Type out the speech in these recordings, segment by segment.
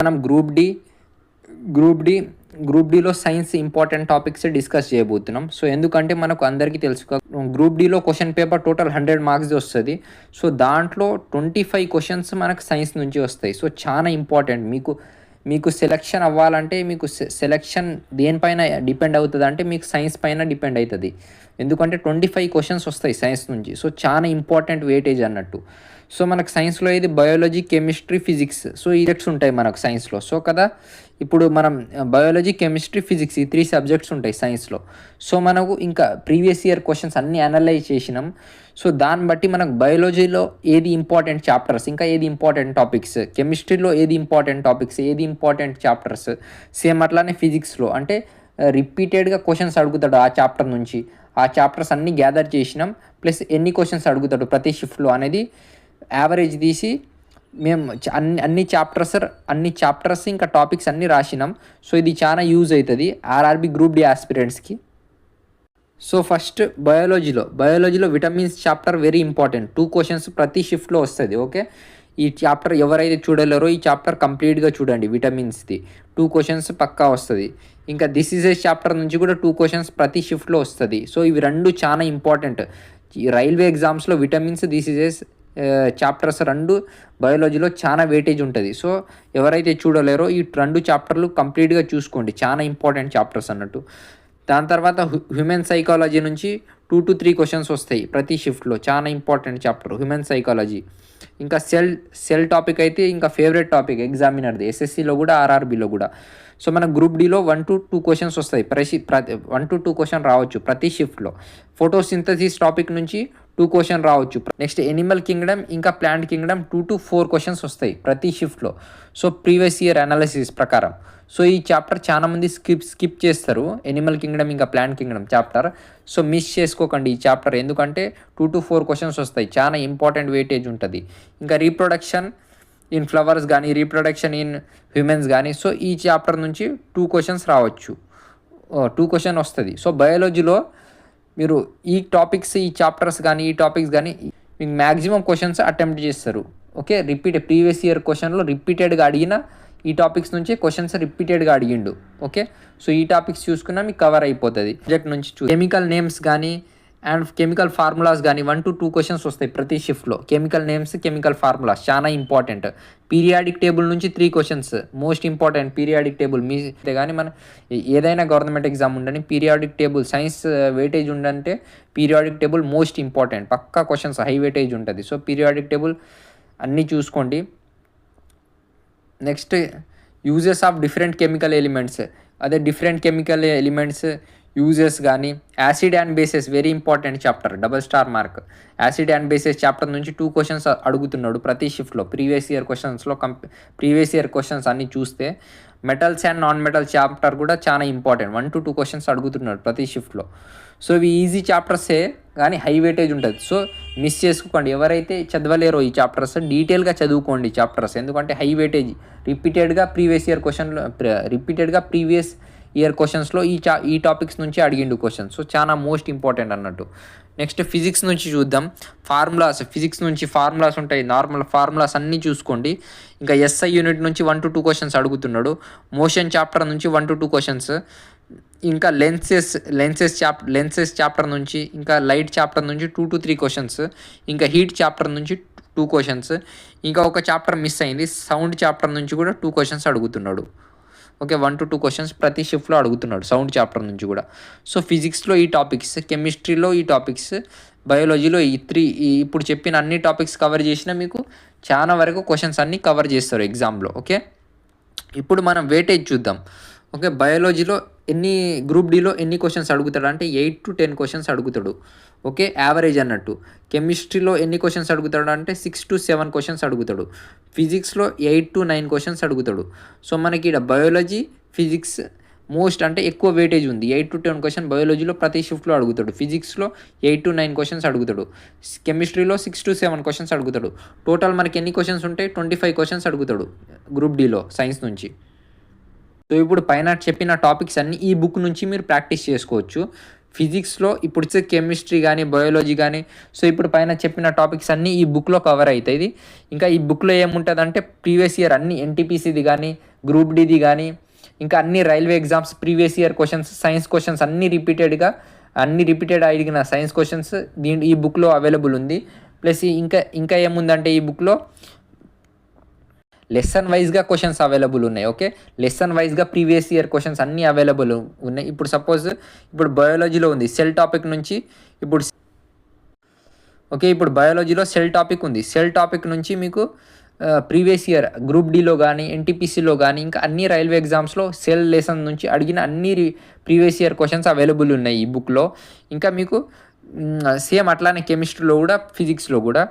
మనం గ్రూప్ డిలో science important topics discuss చేయబోతున్నాం. సో ఎందుకంటే మనకు అందరికీ తెలుసు గ్రూప్ డిలో క్వశ్చన్ పేపర్ టోటల్ 100 మార్క్స్ది వస్తుంది. సో దాంట్లో 25 క్వశ్చన్స్ మనకు సైన్స్ నుంచి వస్తాయి. సో చాలా ఇంపార్టెంట్. మీకు సెలెక్షన్ అవ్వాలంటే మీకు సెలెక్షన్ దేనిపైన డిపెండ్ అవుతుంది అంటే మీకు సైన్స్ పైన డిపెండ్ అవుతుంది. ఎందుకంటే 25 క్వశ్చన్స్ వస్తాయి సైన్స్ నుంచి. సో చాలా ఇంపార్టెంట్ వెయిటేజ్ అన్నట్టు. సో మనకు సైన్స్లో ఇది బయాలజీ, కెమిస్ట్రీ, ఫిజిక్స్. సో ఈ సబ్జెక్ట్స్ ఉంటాయి మనకు సైన్స్లో. సో కదా ఇప్పుడు మనం బయాలజీ, కెమిస్ట్రీ, ఫిజిక్స్ ఈ 3 సబ్జెక్ట్స్ ఉంటాయి సైన్స్లో. సో మనకు ఇంకా ప్రీవియస్ ఇయర్ క్వశ్చన్స్ అన్నీ అనలైజ్ చేసినాం. సో దాన్ని బట్టి మనకు బయాలజీలో ఏది ఇంపార్టెంట్ చాప్టర్స్, ఇంకా ఏది ఇంపార్టెంట్ టాపిక్స్, కెమిస్ట్రీలో ఏది ఇంపార్టెంట్ టాపిక్స్, ఏది ఇంపార్టెంట్ చాప్టర్స్, సేమ్ అట్లానే ఫిజిక్స్లో అంటే రిపీటెడ్గా క్వశ్చన్స్ అడుగుతాడు ఆ చాప్టర్ నుంచి. ఆ చాప్టర్స్ అన్నీ గ్యాదర్ చేసినాం. ప్లస్ ఎన్ని క్వశ్చన్స్ అడుగుతాడు ప్రతి షిఫ్ట్లో అనేది యావరేజ్ తీసి మేము అన్ని చాప్టర్స్ ఇంకా టాపిక్స్ అన్నీ రాసినాం. సో ఇది చాలా యూజ్ అవుతుంది ఆర్ఆర్బి గ్రూప్ డి ఆస్పిరెంట్స్కి. సో ఫస్ట్ బయాలజీలో vitamins chapter very important. 2 questions ప్రతి షిఫ్ట్లో వస్తుంది. ఓకే, ఈ చాప్టర్ ఎవరైతే చూడలేరో ఈ చాప్టర్ కంప్లీట్గా చూడండి. విటమిన్స్ది 2 క్వశ్చన్స్ పక్కా వస్తుంది. ఇంకా డిసీజెస్ చాప్టర్ నుంచి కూడా 2 క్వశ్చన్స్ ప్రతి షిఫ్ట్లో వస్తుంది. సో ఇవి రెండు చాలా ఇంపార్టెంట్. రైల్వే ఎగ్జామ్స్లో విటమిన్స్, డిసీజెస్ చాప్టర్స్ 2 బయాలజీలో చాలా వెయిటేజ్ ఉంటుంది. సో ఎవరైతే చూడలేరో ఈ 2 చాప్టర్లు కంప్లీట్గా చూసుకోండి. చాలా ఇంపార్టెంట్ చాప్టర్స్ అన్నట్టు. దాని తర్వాత హ్యూమన్ సైకాలజీ నుంచి 2 to 3 క్వశ్చన్స్ వస్తాయి ప్రతి షిఫ్ట్లో. చాలా ఇంపార్టెంట్ చాప్టర్ హ్యూమన్ సైకాలజీ. ఇంకా సెల్ టాపిక్ అయితే ఇంకా ఫేవరెట్ టాపిక్ ఎగ్జామినర్ది, ఎస్ఎస్సిలో కూడా ఆర్ఆర్బీలో కూడా. సో మన గ్రూప్ డిలో 1 to 2 క్వశ్చన్స్ వస్తాయి. 1 to 2 క్వశ్చన్ రావచ్చు ప్రతి షిఫ్ట్లో. ఫోటోసింథసిస్ టాపిక్ నుంచి 2 క్వశ్చన్ రావచ్చు. నెక్స్ట్ ఎనిమల్ కింగ్డమ్ ఇంకా ప్లాంట్ కింగ్డమ్ 2 to 4 క్వశ్చన్స్ వస్తాయి ప్రతి షిఫ్ట్లో. సో ప్రీవియస్ ఇయర్ అనాలిసిస్ ప్రకారం. సో ఈ చాప్టర్ చాలా మంది స్కిప్ చేస్తారు, ఎనిమల్ కింగ్డమ్ ఇంకా plant Kingdom chapter. So miss చేసుకోకండి ఈ చాప్టర్, ఎందుకంటే 2 to 4 క్వశ్చన్స్ వస్తాయి. చాలా ఇంపార్టెంట్ వెయిటేజ్ ఉంటుంది. ఇంకా రీప్రొడక్షన్ ఇన్ ఫ్లవర్స్ కానీ, రీప్రొడక్షన్ ఇన్ హ్యూమన్స్ కానీ. సో ఈ చాప్టర్ నుంచి 2 క్వశ్చన్స్ రావచ్చు, 2 క్వశ్చన్ వస్తుంది. సో బయాలజీలో మీరు ఈ చాప్టర్స్ కానీ ఈ టాపిక్స్ కానీ మీకు మ్యాక్సిమం క్వశ్చన్స్ అటెంప్ట్ చేస్తారు. ఓకే, ప్రీవియస్ ఇయర్ క్వశ్చన్లో రిపీటెడ్గా అడిగిన ఈ టాపిక్స్ నుంచి క్వశ్చన్స్ రిపీటెడ్గా అడిగిండు. ఓకే, సో ఈ టాపిక్స్ చూసుకున్నా మీకు కవర్ అయిపోతుంది. సబ్జెక్ట్ నుంచి కెమికల్ నేమ్స్ కానీ అండ్ కెమికల్ ఫార్ములాస్ కానీ 1 to 2 క్వశ్చన్స్ వస్తాయి ప్రతి షిఫ్ట్లో. కెమికల్ నేమ్స్, కెమికల్ ఫార్ములాస్ చాలా ఇంపార్టెంట్. పీరియాడిక్ టేబుల్ నుంచి 3 questions most important. Periodic table మీదే కానీ మన ఏదైనా గవర్నమెంట్ ఎగ్జామ్ ఉండని పీరియాడిక్ టేబుల్ సైన్స్ వెయిటేజ్ ఉండంటే పీరియాడిక్ టేబుల్ మోస్ట్ ఇంపార్టెంట్. పక్కా క్వశ్చన్స్ హై వెయిటేజ్ ఉంటుంది. సో పీరియాడిక్ టేబుల్ అన్నీ చూసుకోండి. Next uses of different chemical elements, అదే డిఫరెంట్ కెమికల్ ఎలిమెంట్స్ యూజెస్ కానీ acid and bases very important chapter, double star mark. Acid and bases chapter నుంచి 2 questions అడుగుతున్నాడు ప్రతి షిఫ్ట్లో. ప్రీవియస్ ఇయర్ క్వశ్చన్స్ అన్నీ చూస్తే metals and non metal chapter కూడా చాలా ఇంపార్టెంట్. 1 to 2 క్వశ్చన్స్ అడుగుతున్నాడు ప్రతి షిఫ్ట్లో. సో ఇవి ఈజీ చాప్టర్సే కానీ హై వెయిటేజ్ ఉంటుంది. సో మిస్ చేసుకోకండి. ఎవరైతే చదవలేరో ఈ చాప్టర్స్ డీటెయిల్గా చదువుకోండి చాప్టర్స్, ఎందుకంటే హై వెయిటేజ్. రిపీటెడ్గా ప్రీవియస్ ఇయర్ క్వశ్చన్స్లో ఈ టాపిక్స్ నుంచి అడిగిండు క్వశ్చన్స్. సో చాలా మోస్ట్ ఇంపార్టెంట్ అన్నట్టు. నెక్స్ట్ ఫిజిక్స్ నుంచి చూద్దాం. ఫిజిక్స్ నుంచి ఫార్ములాస్ ఉంటాయి, నార్మల్ ఫార్ములాస్ అన్నీ చూసుకోండి. ఇంకా ఎస్ఐ యూనిట్ నుంచి 1 to 2 క్వశ్చన్స్ అడుగుతున్నాడు. మోషన్ చాప్టర్ నుంచి 1 to 2 క్వశ్చన్స్. ఇంకా లెన్సెస్ చాప్టర్ నుంచి, ఇంకా లైట్ చాప్టర్ నుంచి 2 to 3 క్వశ్చన్స్. ఇంకా హీట్ చాప్టర్ నుంచి 2 క్వశ్చన్స్. ఇంకా ఒక చాప్టర్ మిస్ అయింది, సౌండ్ చాప్టర్ నుంచి కూడా 2 క్వశ్చన్స్ అడుగుతున్నాడు. ఓకే, 1 to 2 క్వశ్చన్స్ ప్రతి షిఫ్ట్లో అడుగుతున్నాడు సౌండ్ చాప్టర్ నుంచి కూడా. సో ఫిజిక్స్లో ఈ టాపిక్స్, కెమిస్ట్రీలో ఈ టాపిక్స్, బయాలజీలో ఇప్పుడు చెప్పిన అన్ని టాపిక్స్ కవర్ చేసినా మీకు చాలా వరకు క్వశ్చన్స్ అన్నీ కవర్ చేస్తారు ఎగ్జామ్లో. ఓకే, ఇప్పుడు మనం వెయిటేజ్ చూద్దాం. ఓకే, బయాలజీలో గ్రూప్ డిలో ఎన్ని క్వశ్చన్స్ అడుగుతాడు అంటే 8 to 10 క్వశ్చన్స్ అడుగుతాడు. ఓకే, యావరేజ్ అన్నట్టు. కెమిస్ట్రీలో ఎన్ని క్వశ్చన్స్ అడుగుతాడు అంటే 6 to 7 క్వశ్చన్స్ అడుగుతాడు. ఫిజిక్స్లో 8 to 9 క్వశ్చన్స్ అడుగుతాడు. సో మనకి ఇక్కడ బయాలజీ, ఫిజిక్స్ మోస్ట్ అంటే ఎక్కువ వెయిటేజ్ ఉంది. 8 to 10 క్వశ్చన్ బయాలజీలో ప్రతి షిఫ్ట్లో అడుగుతాడు. ఫిజిక్స్లో 8 to 9 క్వశ్చన్స్ అడుగుతాడు. కెమిస్ట్రీలో 6 to 7 క్వశ్చన్స్ అడుగుతాడు. టోటల్ మనకి ఎన్ని క్వశ్చన్స్ ఉంటాయి? 25 క్వశ్చన్స్ అడుగుతాడు గ్రూప్ డిలో సైన్స్ నుంచి. సో ఇప్పుడు పైన చెప్పిన టాపిక్స్ అన్నీ ఈ బుక్ నుంచి మీరు ప్రాక్టీస్ చేసుకోవచ్చు. ఫిజిక్స్లో ఇప్పుడు కెమిస్ట్రీ కానీ బయాలజీ కానీ సో ఇప్పుడు పైన చెప్పిన టాపిక్స్ అన్నీ ఈ బుక్లో కవర్ అవుతాయి. ఇంకా ఈ బుక్లో ఏముంటుందంటే ప్రీవియస్ ఇయర్ అన్ని ఎన్టీపీసీది కానీ గ్రూప్ డిది కానీ ఇంకా అన్ని railway exams previous year questions science questions అన్ని రిపీటెడ్ అడిగిన సైన్స్ క్వశ్చన్స్ ఈ బుక్లో అవైలబుల్ ఉంది. ప్లస్ ఇంకా ఏముందంటే ఈ బుక్లో లెసన్ వైజ్గా క్వశ్చన్స్ అవైలబుల్ ఉన్నాయి. ఓకే, లెసన్ వైజ్గా ప్రీవియస్ ఇయర్ క్వశ్చన్స్ అన్నీ అవైలబుల్ ఉన్నాయి. ఇప్పుడు సపోజ్ ఇప్పుడు బయాలజీలో ఉంది సెల్ టాపిక్ నుంచి ఇప్పుడు బయాలజీలో సెల్ టాపిక్ ఉంది. సెల్ టాపిక్ నుంచి మీకు ప్రీవియస్ ఇయర్ గ్రూప్ డిలో కానీ ఎన్టీపీసీలో కానీ ఇంకా అన్ని రైల్వే ఎగ్జామ్స్లో సెల్ లెసన్ నుంచి అడిగిన అన్ని ప్రీవియస్ ఇయర్ క్వశ్చన్స్ అవైలబుల్ ఉన్నాయి ఈ బుక్లో. ఇంకా మీకు సేమ్ అట్లానే కెమిస్ట్రీలో కూడా ఫిజిక్స్లో కూడా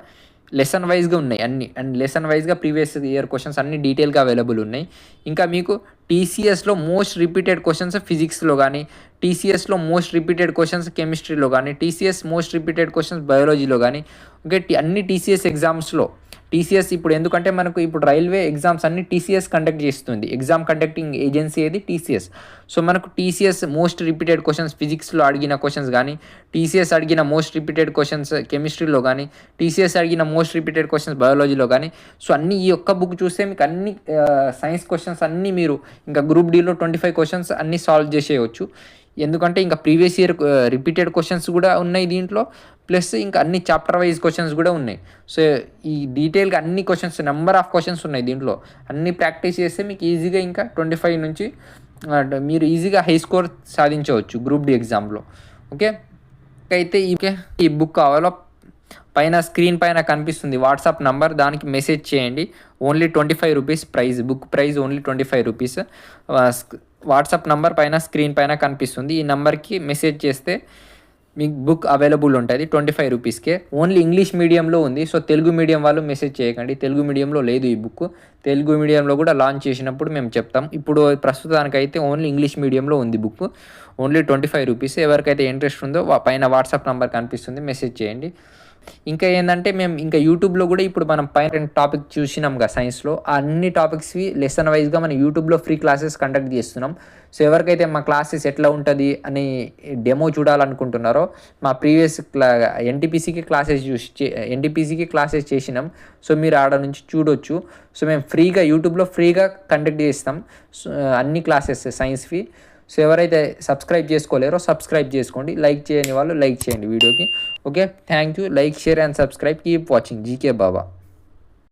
లెసన్ వైజ్గా ఉన్నాయి అన్ని, అండ్ లెసన్ వైజ్గా ప్రీవియస్ ఇయర్ క్వశ్చన్స్ అన్ని డీటెయిల్గా అవైలబుల్ ఉన్నాయి. ఇంకా మీకు టీసీఎస్లో మోస్ట్ రిపీటెడ్ క్వశ్చన్స్ ఫిజిక్స్లో కానీ, టీసీఎస్లో మోస్ట్ రిపీటెడ్ క్వశ్చన్స్ కెమిస్ట్రీలో కానీ, టీసీఎస్ మోస్ట్ రిపీటెడ్ క్వశ్చన్స్ బయాలజీలో కానీ, ఓకే అన్ని టీసీఎస్ ఎగ్జామ్స్లో టీసీఎస్ ఇప్పుడు ఎందుకంటే మనకు ఇప్పుడు రైల్వే ఎగ్జామ్స్ అన్ని టీసీఎస్ కండక్ట్ చేస్తుంది. ఎగ్జామ్ కండక్టింగ్ ఏజెన్సీ ఏది టీసీఎస్. సో మనకు టీసీఎస్ మోస్ట్ రిపీటెడ్ క్వశ్చన్స్ ఫిజిక్స్లో అడిగిన క్వశ్చన్స్ కానీ, టీసీఎస్ అడిగిన మోస్ట్ రిపీటెడ్ క్వశ్చన్స్ కెమిస్ట్రీలో కానీ, టీసీఎస్ అడిగిన మోస్ట్ రిపీటెడ్ క్వశ్చన్స్ బయాలజీలో కానీ, సో అన్ని ఈ ఒక్క బుక్ చూస్తే మీకు అన్ని సైన్స్ క్వశ్చన్స్ అన్నీ మీరు ఇంకా గ్రూప్ డీలో 25 క్వశ్చన్స్ అన్నీ సాల్వ్ చేసేయచ్చు. ఎందుకంటే ఇంకా ప్రీవియస్ ఇయర్ రిపీటెడ్ క్వశ్చన్స్ కూడా ఉన్నాయి దీంట్లో, ప్లస్ ఇంకా అన్ని చాప్టర్ వైజ్ క్వశ్చన్స్ కూడా ఉన్నాయి. సో ఈ డీటెయిల్గా అన్ని క్వశ్చన్స్ నెంబర్ ఆఫ్ క్వశ్చన్స్ ఉన్నాయి దీంట్లో. అన్ని ప్రాక్టీస్ చేస్తే మీకు ఈజీగా ఇంకా 25 నుంచి మీరు ఈజీగా హై స్కోర్ సాధించవచ్చు గ్రూప్ డి ఎగ్జామ్లో. ఓకే, అయితే ఈ బుక్ కావాలో స్క్రీన్ పైన కనిపిస్తుంది వాట్సాప్ నంబర్, దానికి మెసేజ్ చేయండి. Only 25 rupees price, book price only 25 rupees. WhatsApp number screen పైన కనిపిస్తుంది. ఈ నెంబర్కి మెసేజ్ చేస్తే మీకు బుక్ అవైలబుల్ ఉంటుంది 25 రూపీస్కే. ఓన్లీ ఇంగ్లీష్ మీడియంలో ఉంది. సో తెలుగు మీడియం వాళ్ళు మెసేజ్ చేయకండి, తెలుగు మీడియంలో లేదు ఈ బుక్. తెలుగు మీడియంలో కూడా లాంచ్ చేసినప్పుడు మేము చెప్తాం. ఇప్పుడు ప్రస్తుతానికైతే ఓన్లీ ఇంగ్లీష్ మీడియంలో ఉంది బుక్. Only 25 rupees. ఎవరికైతే ఇంట్రెస్ట్ ఉందో పైన వాట్సాప్ నంబర్ కనిపిస్తుంది, మెసేజ్ చేయండి. ఇంకా ఏంటంటే మేము ఇంకా యూట్యూబ్లో కూడా ఇప్పుడు మనం పైన టాపిక్ చూసినాం కదా సైన్స్లో, అన్ని టాపిక్స్వి లెసన్ వైజ్గా మనం యూట్యూబ్లో ఫ్రీ క్లాసెస్ కండక్ట్ చేస్తున్నాం. సో ఎవరికైతే మా క్లాసెస్ ఎట్లా ఉంటుంది అని డెమో చూడాలనుకుంటున్నారో మా ప్రీవియస్ ఎన్టీపీసీకి క్లాసెస్ చేసినాం. సో మీరు ఆడ నుంచి చూడొచ్చు. సో మేము యూట్యూబ్లో ఫ్రీగా కండక్ట్ చేస్తాం అన్ని క్లాసెస్ సైన్స్వి. సో ఎవరైతే సబ్స్క్రైబ్ చేసుకోలేరో సబ్స్క్రైబ్ చేసుకోండి, లైక్ చేయని వాళ్ళు లైక్ చేయండి వీడియోకి. Okay, thank you. Like, share and subscribe. Keep watching GK Baba.